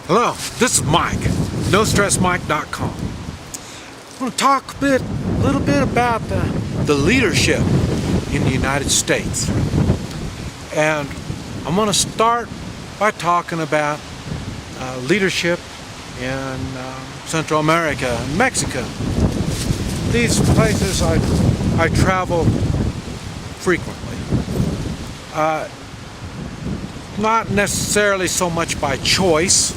Hello, this is Mike, NoStressMike.com. I'm going to talk a little bit about the leadership in the United States. And I'm going to start by talking about leadership in Central America and Mexico. These places I travel frequently. Not necessarily so much by choice,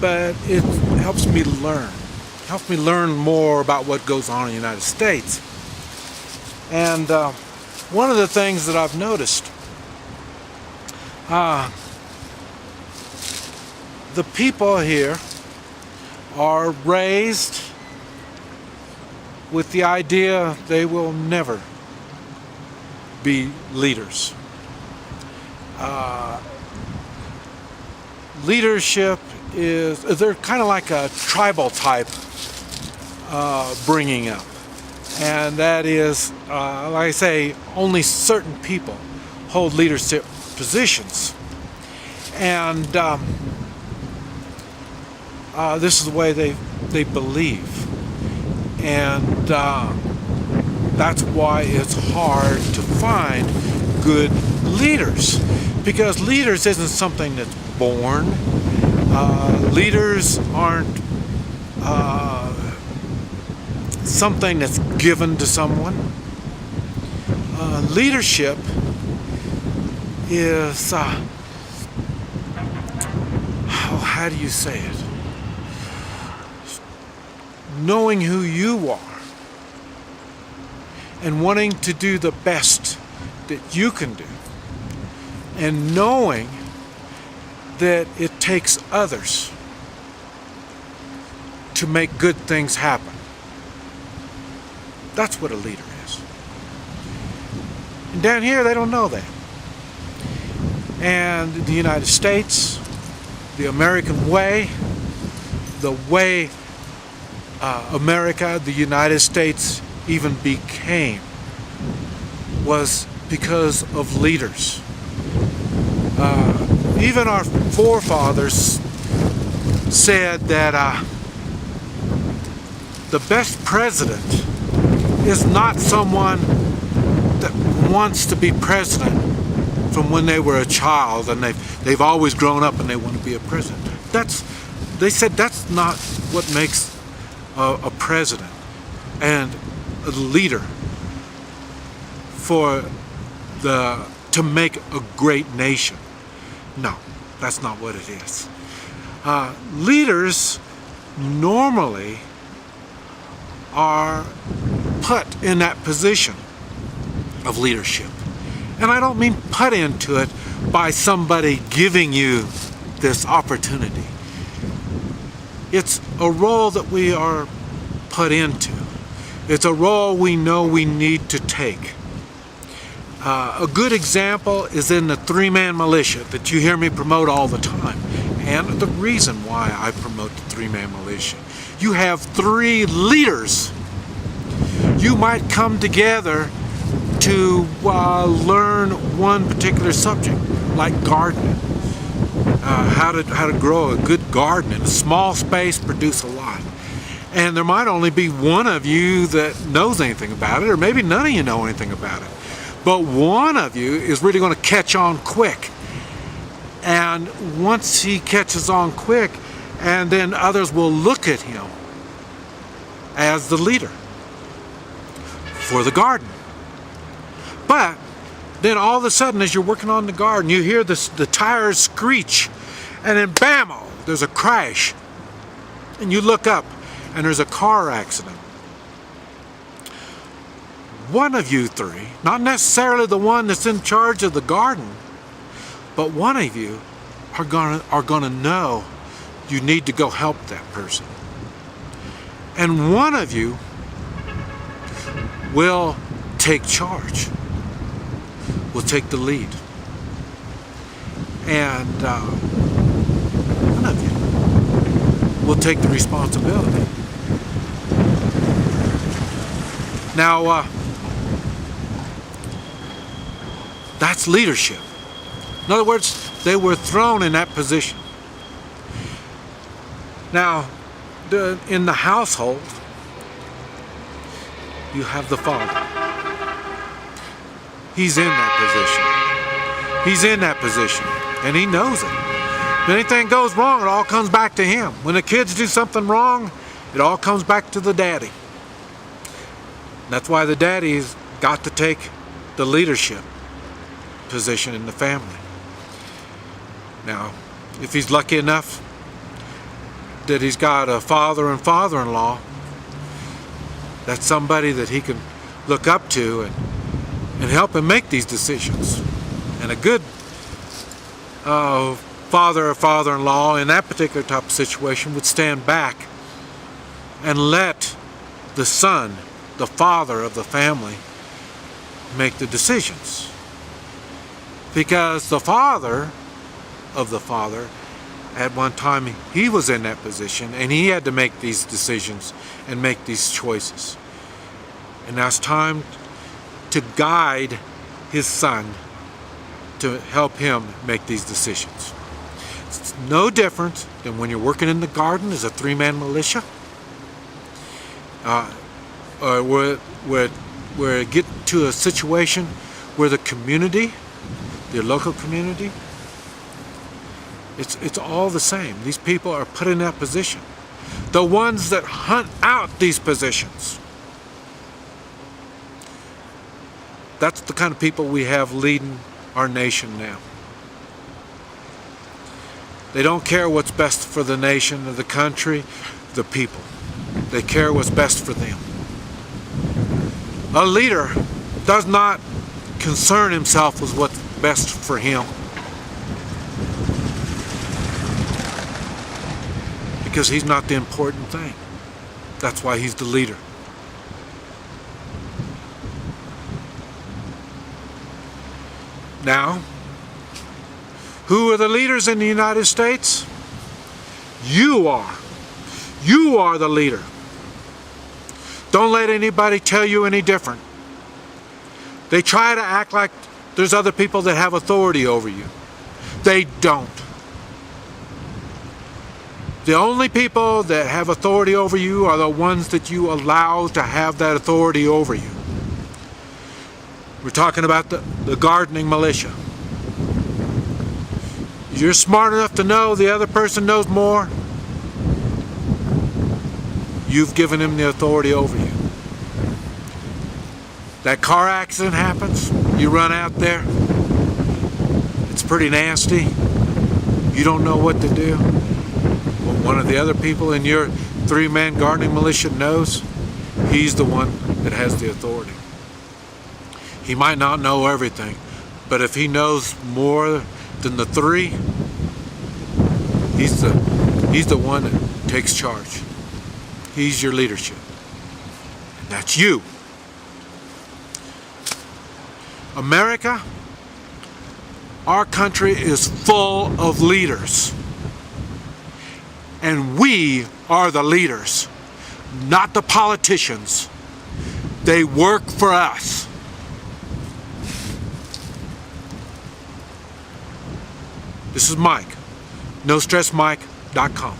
but it helps me learn more about what goes on in the United States. And one of the things that I've noticed, the people here are raised with the idea they will never be leaders. Leadership they're kind of like a tribal type bringing up. And that is, like I say, only certain people hold leadership positions. And this is the way they believe. And that's why it's hard to find good leaders, because leaders isn't something that's born. Leaders aren't something that's given to someone. Leadership is how do you say it? Knowing who you are and wanting to do the best that you can do, and knowing that it takes others to make good things happen. That's what a leader is. And down here they don't know that. And the United States, the American way, the way America, the United States even became, was because of leaders. Even our forefathers said that the best president is not someone that wants to be president from when they were a child and they've always grown up and they want to be a president. They said that's not what makes a president and a leader to make a great nation. No, that's not what it is. Leaders normally are put in that position of leadership. And I don't mean put into it by somebody giving you this opportunity. It's a role that we are put into. It's a role we know we need to take. A good example is in the three-man militia that you hear me promote all the time. And the reason why I promote the three-man militia. You have three leaders. You might come together to learn one particular subject, like gardening. How to grow a good garden in a small space, produce a lot. And there might only be one of you that knows anything about it, or maybe none of you know anything about it. But one of you is really going to catch on quick. And once he catches on quick, and then others will look at him as the leader for the garden. But then all of a sudden, as you're working on the garden, you hear the tires screech, and then bam-o, there's a crash. And you look up, and there's a car accident. One of you three, not necessarily the one that's in charge of the garden, but one of you are gonna know you need to go help that person. And one of you will take charge, will take the lead. And one of you will take the responsibility. Now, that's leadership. In other words, They were thrown in that position. Now, in the household, you have the father. He's in that position. He's in that position, and he knows it. If anything goes wrong, it all comes back to him. When the kids do something wrong, it all comes back to the daddy. That's why the daddy's got to take the leadership position in the family. Now, if he's lucky enough that he's got a father and father-in-law, that's somebody that he can look up to and help him make these decisions. And a good father or father-in-law in that particular type of situation would stand back and let the son, the father of the family, make the decisions. Because the father of the father, at one time, he was in that position and he had to make these decisions and make these choices. And now it's time to guide his son to help him make these decisions. It's no different than when you're working in the garden as a three-man militia, or where get to a situation where the community, the local community, it's all the same. These people are put in that position. The ones that hunt out these positions. That's the kind of people we have leading our nation now. They don't care what's best for the nation or the country, the people. They care what's best for them. A leader does not concern himself with what's best for him, because he's not the important thing. That's why he's the leader. Now, who are the leaders in the United States? You are. You are the leader. Don't let anybody tell you any different. They try to act like there's other people that have authority over you. They don't. The only people that have authority over you are the ones that you allow to have that authority over you. We're talking about the gardening militia. You're smart enough to know the other person knows more. You've given him the authority over you. That car accident happens, you run out there, it's pretty nasty, you don't know what to do. Well, one of the other people in your three-man gardening militia knows. He's the one that has the authority. He might not know everything, but if he knows more than the three, he's the one that takes charge. He's your leadership. And that's you. America, our country is full of leaders. And we are the leaders, not the politicians. They work for us. This is Mike, NoStressMike.com.